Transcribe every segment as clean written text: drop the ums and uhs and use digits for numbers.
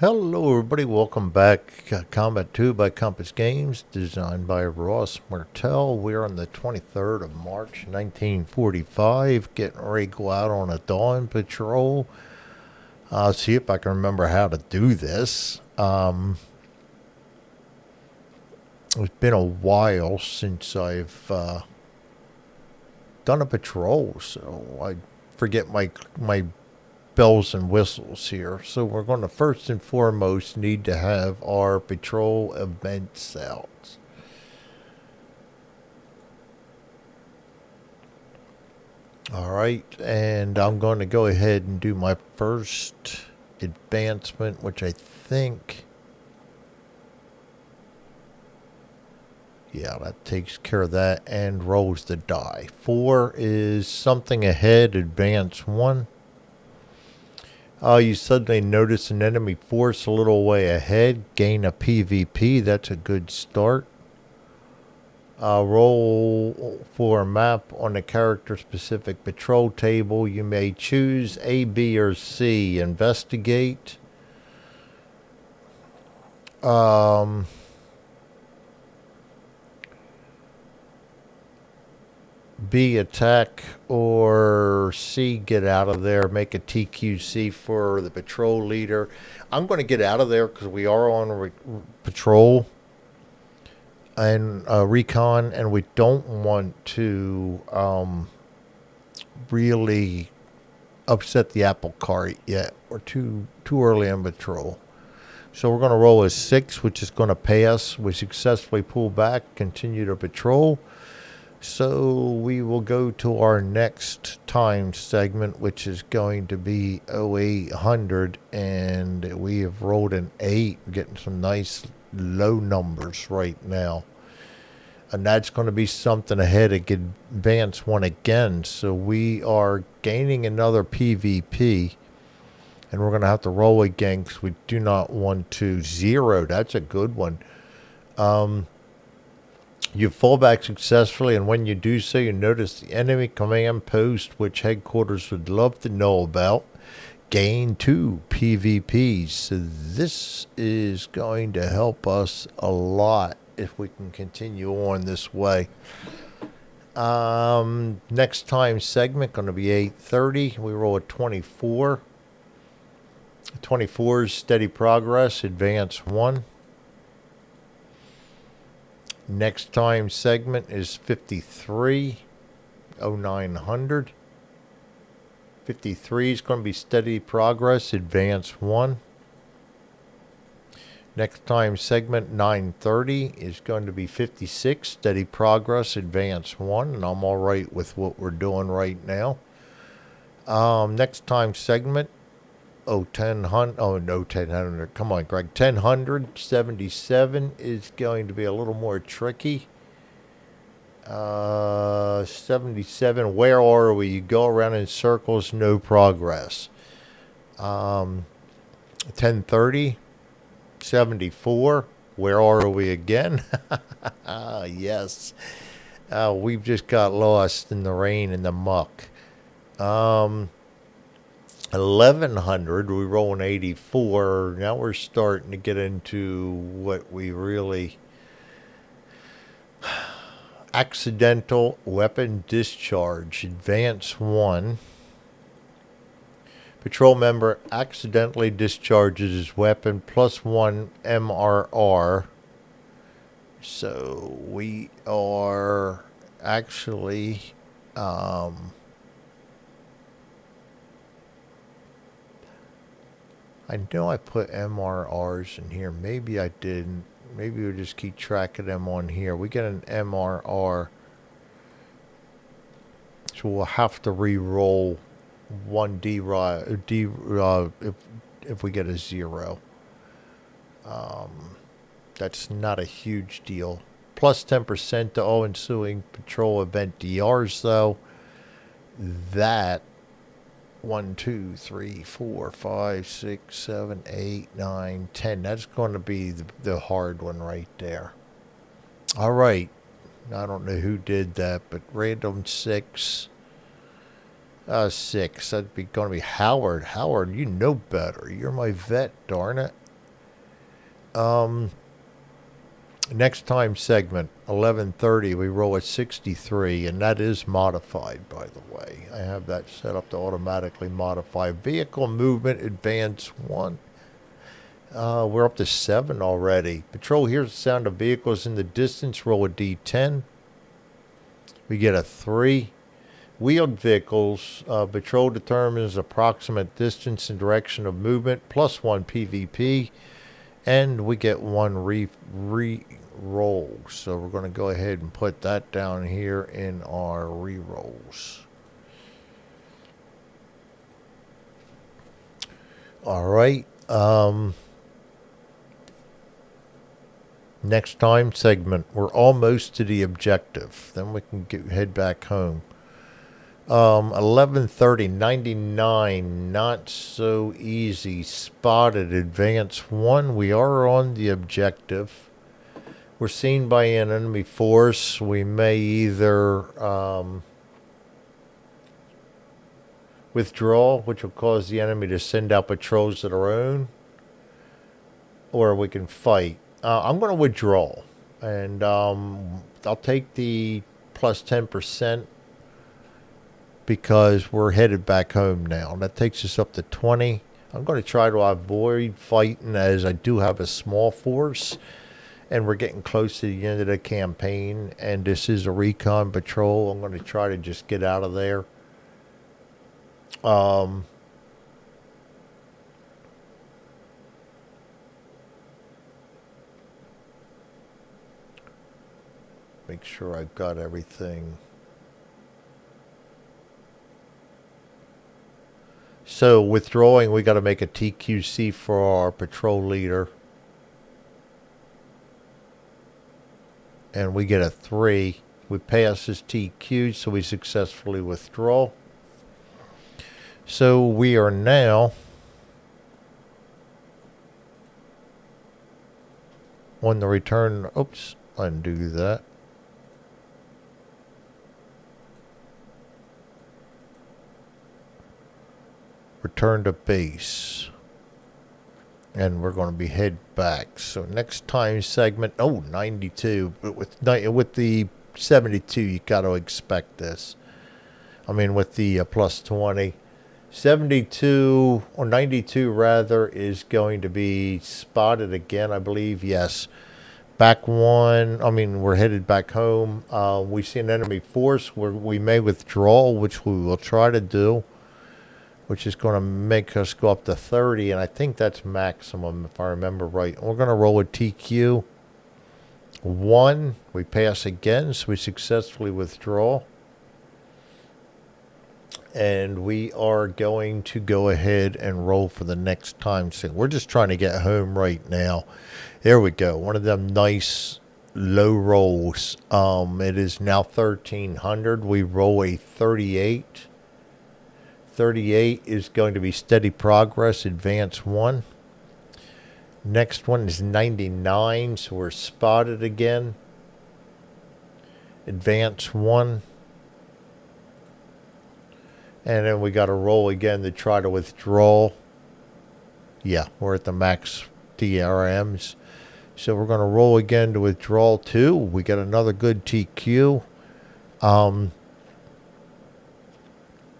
Hello everybody, welcome back. Combat 2 by Compass Games, designed by Ross Martell. We're on the 23rd of March, 1945, getting ready to go out on a dawn patrol. See if I can remember how to do this. It's been a while since I've done a patrol, so I forget my bells and whistles here. So we're going to first and foremost need to have our patrol events out. Alright, and I'm going to go ahead and do my first advancement, which I think, yeah, that takes care of that and rolls the die. 4 is something ahead, advance 1. You suddenly notice an enemy force a little way ahead. Gain a PvP. That's a good start. Roll for a map on the character-specific patrol table. You may choose A, B, or C. Investigate. B, attack, or C, get out of there. Make a TQC for the patrol leader. I'm going to get out of there because we are on patrol and recon, and we don't want to really upset the apple cart yet. We're too early on patrol. So we're going to roll a 6, which is going to pay us. We successfully pull back, continue to patrol. So we will go to our next time segment, which is going to be 0800, and we have rolled an 8. We're getting some nice low numbers right now. And that's going to be something ahead of advance 1 again. So we are gaining another PvP, and we're going to have to roll again because we do not want to 0. That's a good one. You fall back successfully, and when you do so, you notice the enemy command post, which headquarters would love to know about. Gain 2 PvPs. So this is going to help us a lot if we can continue on this way. Next time segment going to be 8:30. We roll a 24. 24 is steady progress, advance 1. Next time segment is 53, 0900. 53 is going to be steady progress, advance 1. Next time segment 930 is going to be 56, steady progress, advance 1. And I'm all right with what we're doing right now. Next time segment 1000, oh no, 1000, come on Greg, 1077 is going to be a little more tricky. 77, where are we? You go around in circles, no progress. 1030, 74, where are we again? Yes, we've just got lost in the rain and the muck. 1100, we roll an 84. Now we're starting to get into what we really... Accidental weapon discharge, advance 1. Patrol member accidentally discharges his weapon, +1 MRR. So we are actually... I know I put MRRs in here. Maybe I didn't. Maybe we'll just keep track of them on here. We get an MRR. So we'll have to re-roll 1D if we get a 0. That's not a huge deal. Plus 10% to all ensuing patrol event DRs, though. That 1, 2, 3, 4, 5, 6, 7, 8, 9, 10. That's going to be the hard one right there. All right. I don't know who did that, but random 6. 6. That'd be going to be Howard. Howard, you know better. You're my vet, darn it. Next time segment, 11:30, we roll a 63, and that is modified, by the way. I have that set up to automatically modify. Vehicle movement, advance 1. We're up to 7 already. Patrol hears the sound of vehicles in the distance. Roll a D10. We get a 3. Wheeled vehicles. Patrol determines approximate distance and direction of movement, plus 1 PvP. And we get 1 re-roll. So we're going to go ahead and put that down here in our re-rolls. All right. Next time segment, we're almost to the objective. Then we can head back home. 11:30, 99, not so easy. Spotted, advance 1. We are on the objective. We're seen by an enemy force. We may either withdraw, which will cause the enemy to send out patrols of their own, or we can fight. I'm going to withdraw, and I'll take the plus 10%. Because we're headed back home now. That takes us up to 20. I'm going to try to avoid fighting as I do have a small force. And we're getting close to the end of the campaign. And this is a recon patrol. I'm going to try to just get out of there. Make sure I've got everything. So withdrawing, we got to make a TQC for our patrol leader. And we get a 3. We pass his TQ, so we successfully withdraw. So we are now on the return. Oops, undo that. Return to base. And we're going to be head back. So next time segment, 92. But with the 72, you got to expect this. I mean, with the plus 20. 72, or 92 rather, is going to be spotted again, I believe. Yes. Back 1. I mean, we're headed back home. We see an enemy force where we may withdraw, which we will try to do. Which is going to make us go up to 30, and I think that's maximum if I remember right. We're going to roll a TQ. 1, we pass again, so we successfully withdraw. And we are going to go ahead and roll for the next time. So we're just trying to get home right now. There we go. One of them nice low rolls. It is now 1300. We roll a 38. 38 is going to be steady progress, advance 1. Next one is 99, so we're spotted again. Advance 1. And then we got to roll again to try to withdraw. Yeah, we're at the max DRMs. So we're going to roll again to withdraw 2. We got another good TQ.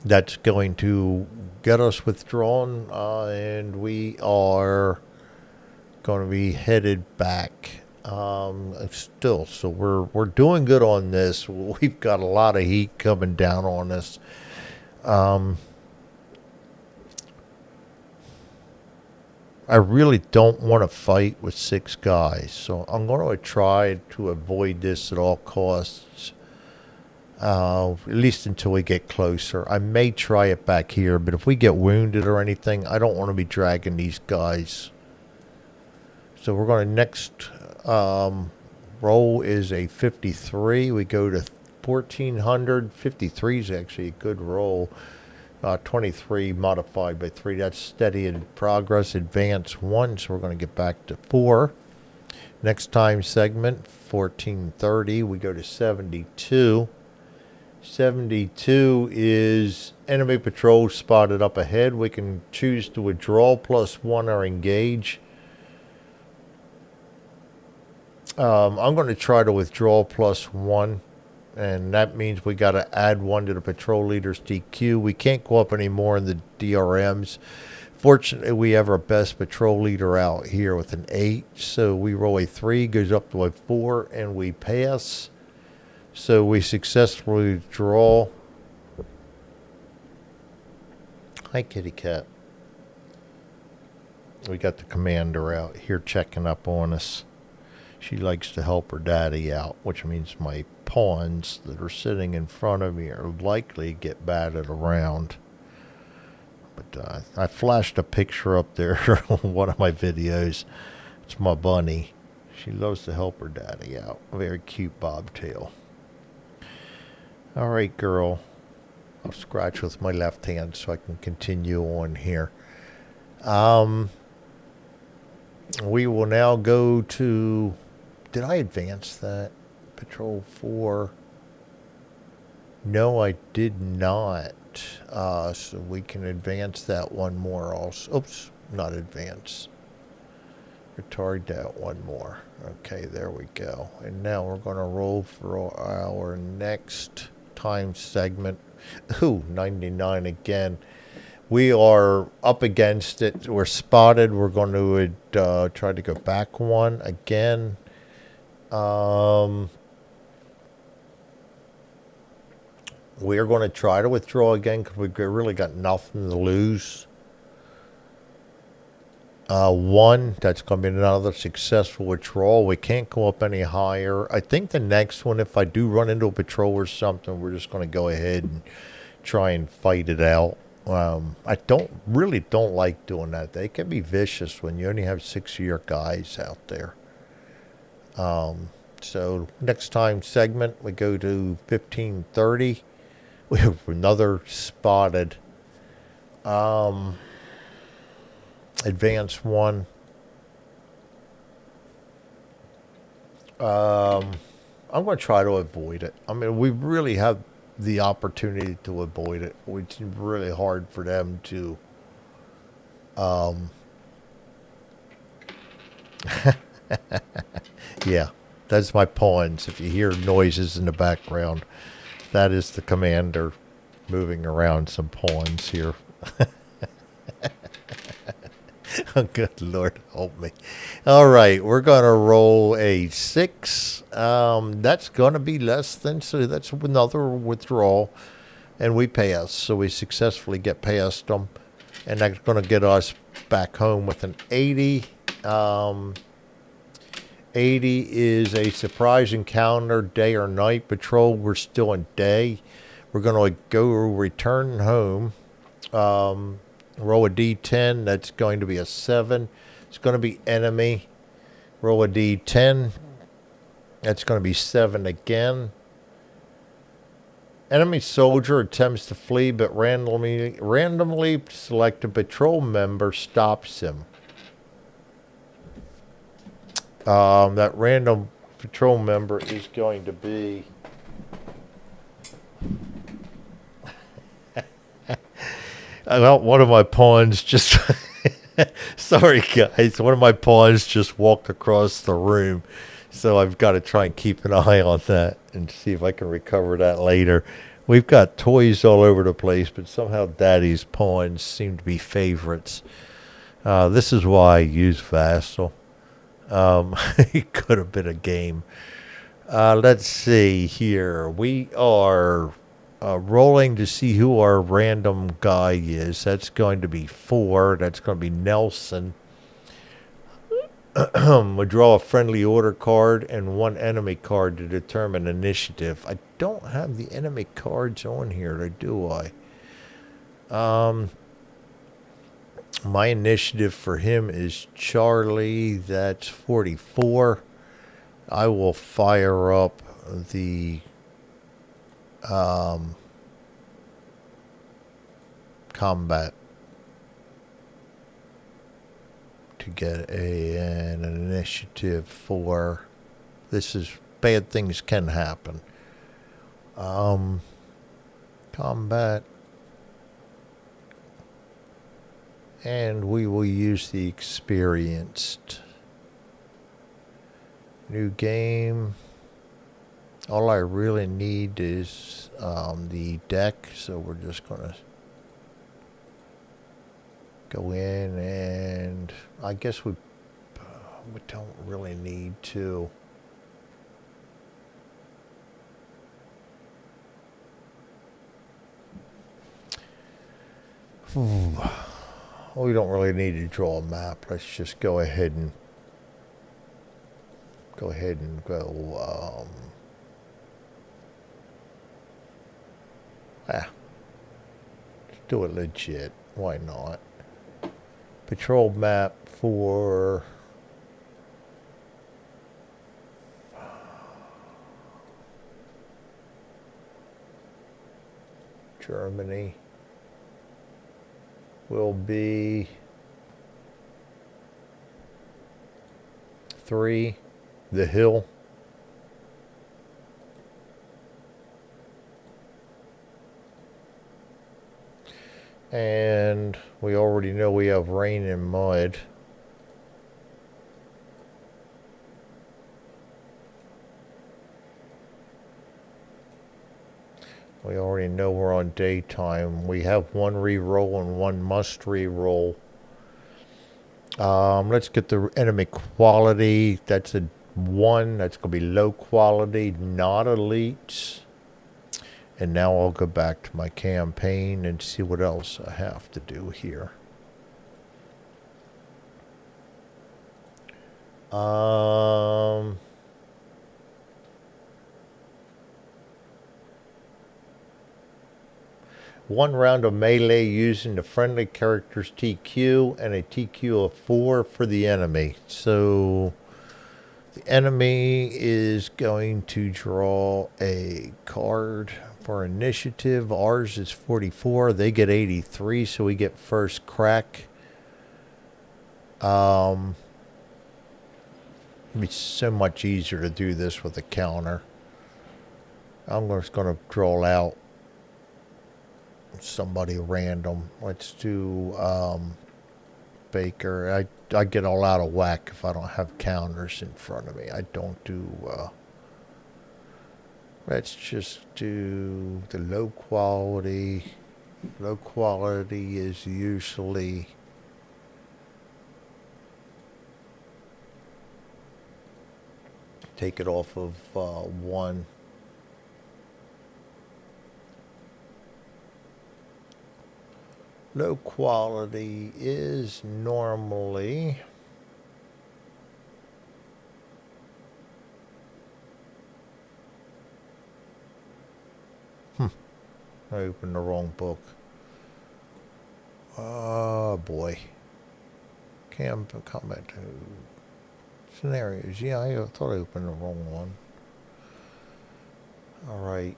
That's going to get us withdrawn, and we are going to be headed back. Still, so we're doing good on this. We've got a lot of heat coming down on us. I really don't want to fight with 6 guys, so I'm going to try to avoid this at all costs. At least until we get closer. I may try it back here, but if we get wounded or anything, I don't want to be dragging these guys. So we're going to next roll is a 53. We go to 1400. 53 is actually a good roll. 23 modified by 3. That's steady in progress. Advance 1, so we're going to get back to 4. Next time segment, 1430. We go to 72. 72 is enemy patrol spotted up ahead. We can choose to withdraw plus 1 or engage. I'm going to try to withdraw +1, and that means we got to add 1 to the patrol leader's DQ. We can't go up anymore in the DRMs. Fortunately, we have our best patrol leader out here with an 8, so we roll a 3, goes up to a 4, and we pass. So we successfully withdraw. Hi, kitty cat. We got the commander out here checking up on us. She likes to help her daddy out, which means my pawns that are sitting in front of me are likely to get batted around. But I flashed a picture up there on one of my videos. It's my bunny. She loves to help her daddy out. A very cute bobtail. All right, girl. I'll scratch with my left hand so I can continue on here. We will now go to... Did I advance that? Patrol 4. No, I did not. So we can advance that one more also. Oops, not advance. Retard that one more. Okay, there we go. And now we're going to roll for our next time segment. Ooh, 99 again. We are up against it. We're spotted. We're going to try to go back 1 again. We're going to try to withdraw again because we've really got nothing to lose. 1, that's going to be another successful withdrawal. We can't go up any higher. I think the next one, if I do run into a patrol or something, we're just going to go ahead and try and fight it out. I really don't like doing that. They can be vicious when you only have 6 of your guys out there. So next time segment, we go to 1530. We have another spotted. Advance 1. I'm going to try to avoid it. I mean, we really have the opportunity to avoid it. It's really hard for them to yeah, that's my pawns. If you hear noises in the background, that is the commander moving around some pawns here. Oh, good Lord, help me. All right, we're going to roll a 6. That's going to be less than, so that's another withdrawal. And we pass, so we successfully get past them. And that's going to get us back home with an 80. 80 is a surprise encounter, day or night patrol. We're still in day. We're going to go return home. Roll a d10. That's going to be a 7. It's going to be enemy. Roll a d10. That's going to be 7 again. Enemy soldier attempts to flee, but randomly selected patrol member stops him. That random patrol member is going to be... Well, one of my pawns just... Sorry, guys. One of my pawns just walked across the room. So I've got to try and keep an eye on that and see if I can recover that later. We've got toys all over the place, but somehow Daddy's pawns seem to be favorites. This is why I use Vassal. It could have been a game. Let's see here. We are rolling to see who our random guy is. That's going to be 4. That's going to be Nelson. We draw a friendly order card and 1 enemy card to determine initiative. I don't have the enemy cards on here, do I? My initiative for him is Charlie. That's 44. I will fire up the combat to get an initiative for... This is... Bad things can happen. Combat. And we will use the experienced. new game. All I really need is the deck, so we're just gonna go in, and I guess we don't really need to. We don't really need to draw a map. Let's just go ahead and go. Let's do it legit. Why not? Patrol map for Germany will be 3, the hill. And we already know we have rain and mud. We already know we're on daytime. We have one re-roll and one must re-roll. Let's get the enemy quality. That's a 1. That's going to be low quality, not elites. And now I'll go back to my campaign and see what else I have to do here. One round of melee using the friendly character's TQ and a TQ of 4 for the enemy. So the enemy is going to draw a card for initiative. Ours is 44. They get 83, so we get first crack. It's so much easier to do this with a counter. I'm just going to draw out somebody random. Let's do Baker. I get all out of whack if I don't have counters in front of me. I don't do... let's just do the low quality. Low quality is usually... take it off of 1. Low quality is normally... I opened the wrong book. Oh boy. Combat scenarios. Yeah, I thought I opened the wrong one. Alright.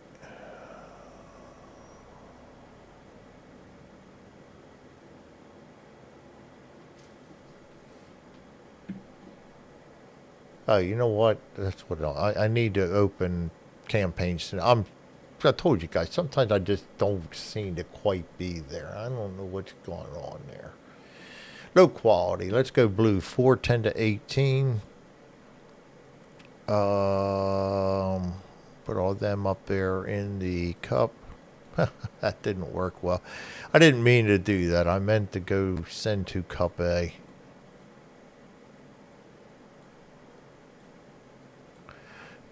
Oh, you know what? That's what I need to open campaigns. I told you guys, sometimes I just don't seem to quite be there. I don't know what's going on there. Low quality. Let's go blue. 4, 10 to 18. Put all them up there in the cup. That didn't work well. I didn't mean to do that. I meant to go send to cup A.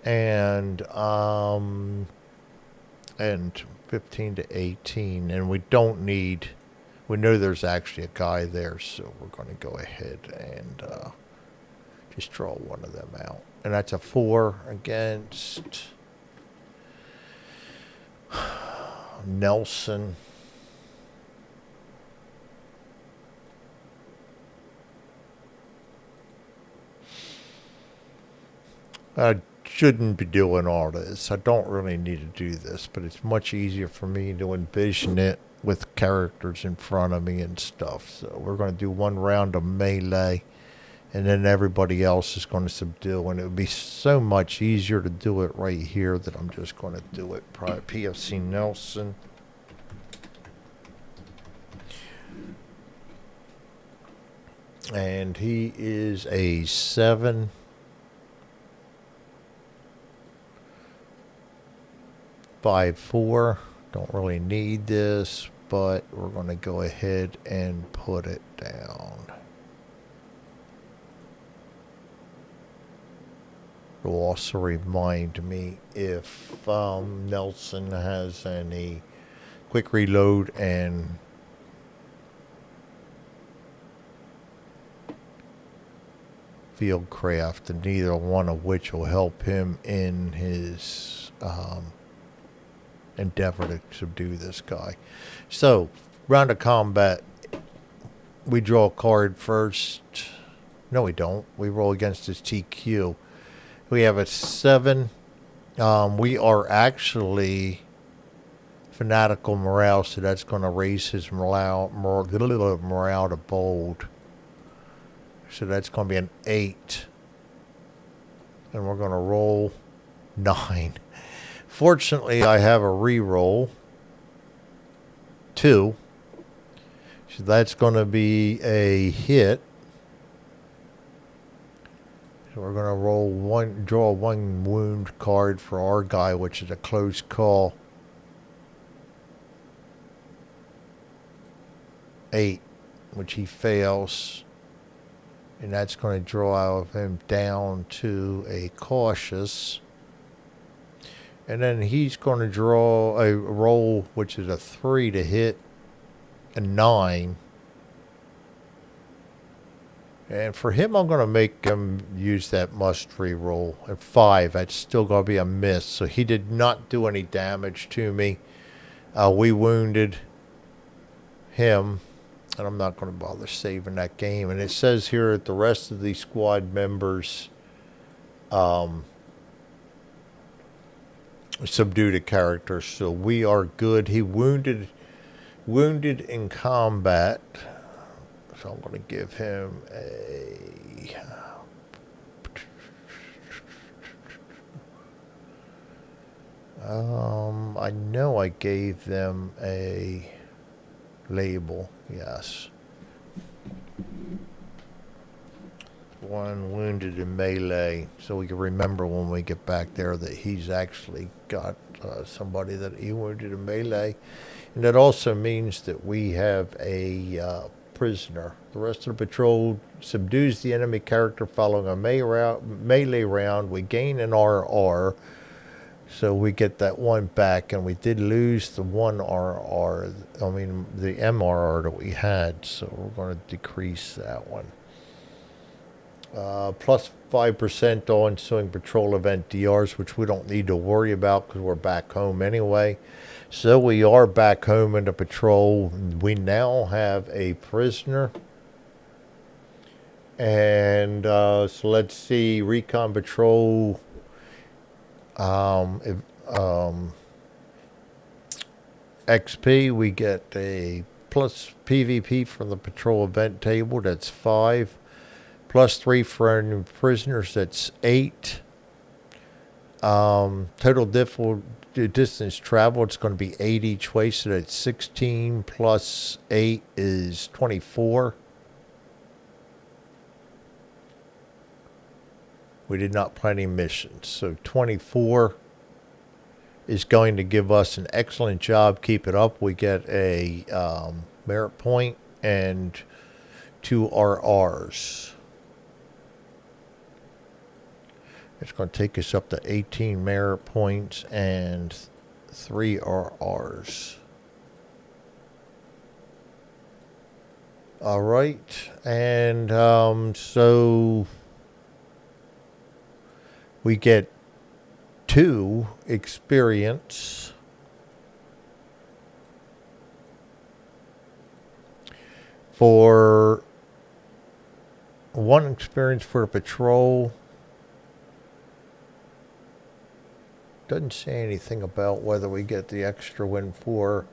And 15 to 18, and we don't need... we know there's actually a guy there, so we're going to go ahead and just draw one of them out. And that's a 4 against Nelson. I shouldn't be doing all this. I don't really need to do this, but it's much easier for me to envision it with characters in front of me and stuff. So we're going to do one round of melee, and then everybody else is going to subdue, and it would be so much easier to do it right here that I'm just going to do it. PFC Nelson. And he is a 7. 5-4. Don't really need this, but we're going to go ahead and put it down. It will also remind me if Nelson has any quick reload and field craft, and neither one of which will help him in his endeavor to subdue this guy. So, round of combat, we draw a card first. No, we don't. We roll against his TQ. We have a 7. We are actually fanatical morale, so that's going to raise his morale to bold. So that's going to be an 8. And we're going to roll 9. Fortunately, I have a reroll 2. So that's going to be a hit. So we're going to draw one wound card for our guy, which is a close call. 8, which he fails. And that's going to draw him down to a cautious. And then he's going to draw a roll, which is a 3 to hit, a 9. And for him, I'm going to make him use that must re-roll. At 5, that's still going to be a miss. So he did not do any damage to me. We wounded him. And I'm not going to bother saving that game. And it says here that the rest of the squad members subdued a character. So we are good. He wounded in combat. So I'm going to give him a... I know I gave them a label. Yes. 1 wounded in melee. So we can remember when we get back there that he's actually got somebody that he wounded in melee. And that also means that we have a... prisoner. The rest of the patrol subdues the enemy character following a melee round. We gain an RR, so we get that 1 back, and we did lose the 1 RR. I mean, the MRR that we had, so we're going to decrease that one. Plus 5% on ensuing patrol event DRs, which we don't need to worry about because we're back home anyway. So we are back home in the patrol. We now have a prisoner. And so let's see, Recon Patrol. XP, we get a plus PvP from the patrol event table. That's 5. Plus 3 for new prisoners. That's 8. Total distance travel, it's going to be 8 each way, so that's 16 plus 8 is 24. We did not plan any missions, so 24 is going to give us an excellent job. Keep it up. We get a merit point and 2 RRs. It's going to take us up to 18 merit points and 3 RRs. All right. And so we get 2 experience. For 1 experience for a patrol. Doesn't say anything about whether we get the extra win for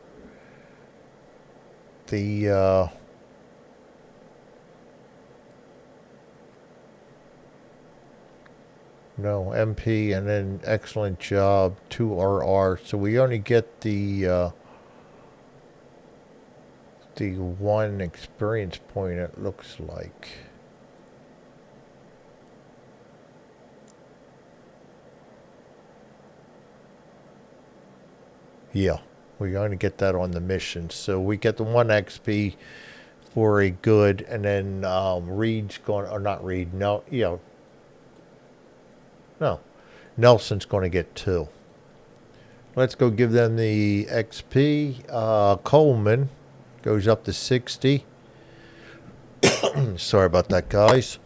the no MP, and then excellent job 2 RR. So we only get the 1 experience point, it looks like. Yeah, we're going to get that on the mission. So we get the 1 XP for a good, and then Reed's going, or not Reed, no, yeah, no, Nelson's going to get 2. Let's go give them the XP. Coleman goes up to 60. Sorry about that, guys.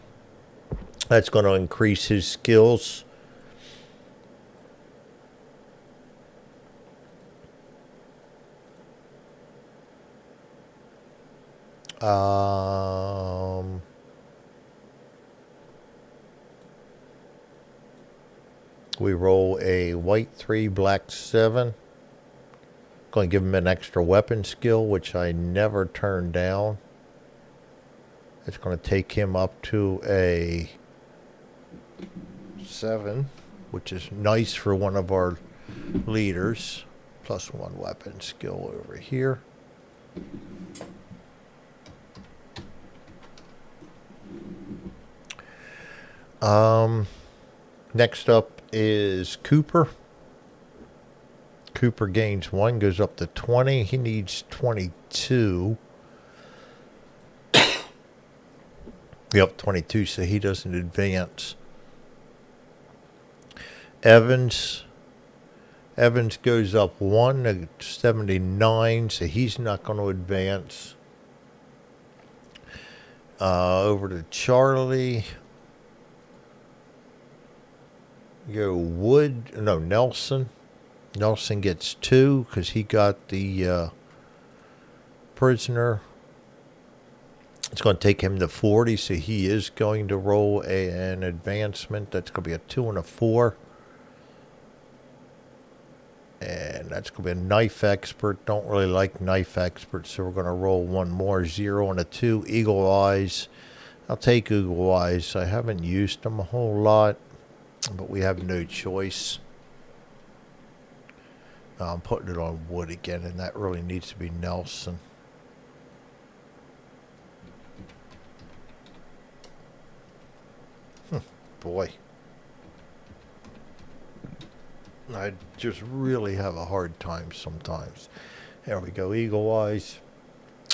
That's going to increase his skills. We roll a white 3, black 7. Going to give him an extra weapon skill, which I never turned down. It's going to take him up to a 7, which is nice for one of our leaders. Plus 1 weapon skill over here. Next up is Cooper. Cooper gains 1, goes up to 20. He needs 22. Yep, 22, so he doesn't advance. Evans goes up 1 to 79, so he's not going to advance. Over to Charlie. Nelson. Nelson gets 2 because he got the prisoner. It's going to take him to 40, so he is going to roll an advancement. That's going to be a 2 and a 4. And that's going to be a knife expert. Don't really like knife experts, so we're going to roll 1 more. 0 and a 2. Eagle Eyes. I'll take Eagle Eyes. I haven't used them a whole lot, but we have no choice. I'm putting it on wood again, and that really needs to be Nelson. Boy. I just really have a hard time sometimes. There we go, Eagle Eyes.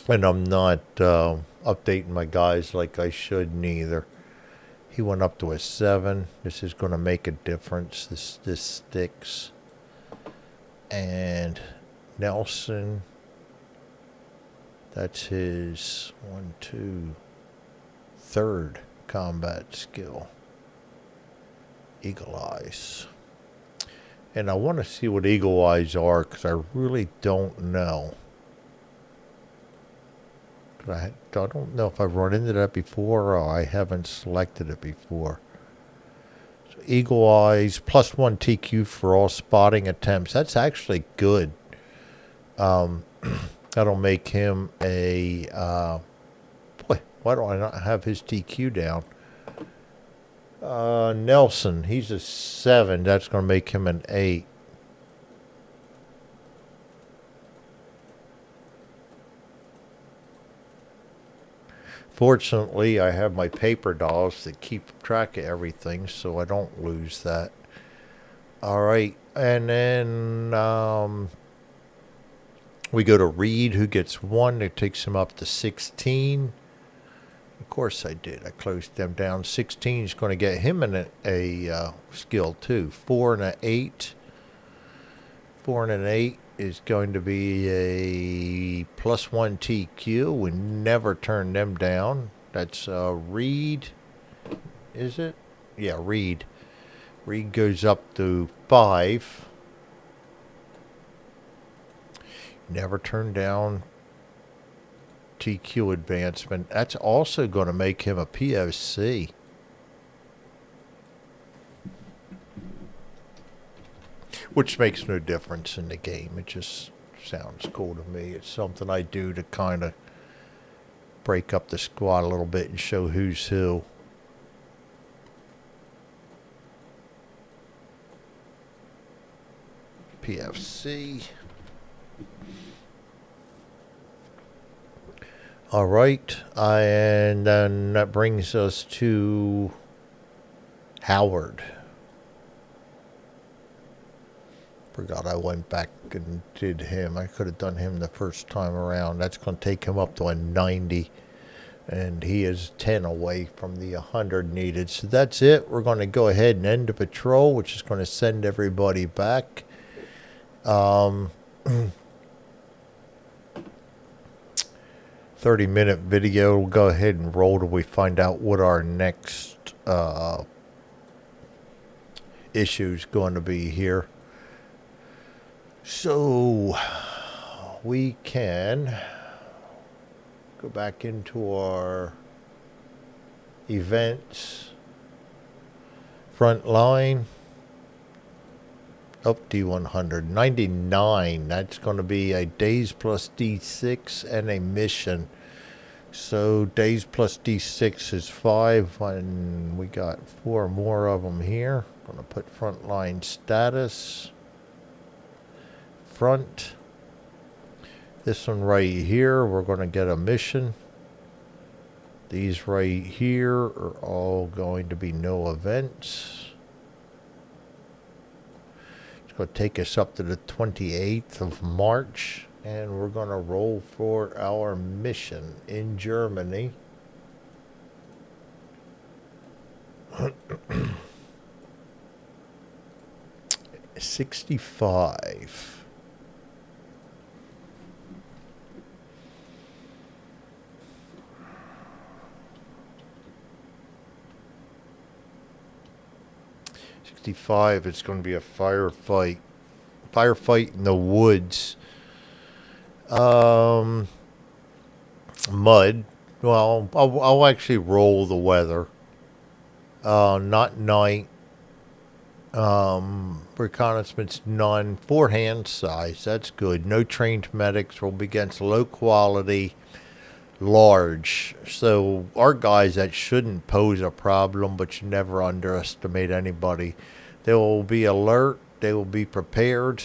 And I'm not updating my guys like I should neither. He went up to a 7. This is going to make a difference. This sticks. And Nelson, that's his 3rd combat skill. Eagle Eyes. And I want to see what Eagle Eyes are because I really don't know. I don't know if I've run into that before or I haven't selected it before. So Eagle Eyes, plus 1 TQ for all spotting attempts. That's actually good. That'll make him a... boy, why do I not have his TQ down? Nelson, he's a 7. That's going to make him an 8. Fortunately, I have my paper dolls that keep track of everything, so I don't lose that. All right, and then we go to Reed, who gets 1. It takes him up to 16. Of course I did. I closed them down. 16 is going to get him in a skill too. 4 and an 8. 4 and an 8 is going to be a plus 1 TQ. We never turn them down. That's Reed. Is it? Yeah, Reed. Reed goes up to 5. Never turn down TQ advancement. That's also going to make him a POC. Which makes no difference in the game. It just sounds cool to me. It's something I do to kind of break up the squad a little bit and show who's who. PFC. All right, and then that brings us to Howard. forgot I went back and did him. I could have done him the first time around. That's going to take him up to a 90. And he is 10 away from the 100 needed. So that's it. We're going to go ahead and end the patrol, which is going to send everybody back. 30-minute video. We'll go ahead and roll till we find out what our next issue is going to be here. So we can go back into our events, front line, up D100, 99. That's going to be a days plus D6 and a mission. So days plus D6 is 5, and we got 4 more of them here. Going to put front line status, front. This one right here, we're going to get a mission. These right here are all going to be no events. It's going to take us up to the 28th of March. And we're going to roll for our mission in Germany. $65. It's going to be a firefight. Firefight in the woods. Mud. Well, I'll actually roll the weather. Not night. Reconnaissance none. 4 hand size. That's good. No trained medics. Will be against low quality, large. So our guys, that shouldn't pose a problem, but you never underestimate anybody. They will be alert. They will be prepared.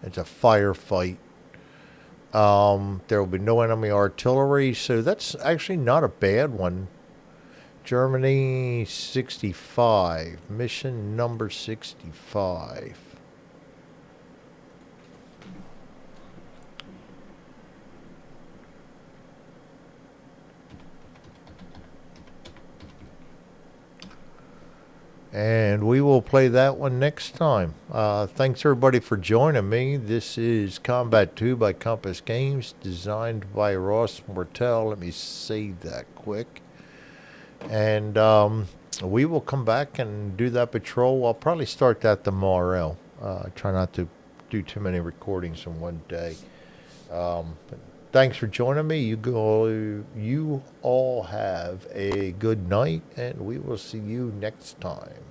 It's a firefight. There will be no enemy artillery, so that's actually not a bad one. Germany 65. Mission number 65. And we will play that one next time. Thanks everybody for joining me. This is Combat 2 by Compass Games, designed by Ross Mortel. Let me save that quick. And we will come back and do that patrol. I'll probably start that tomorrow. Try not to do too many recordings in one day. But thanks for joining me. You all have a good night, and we will see you next time.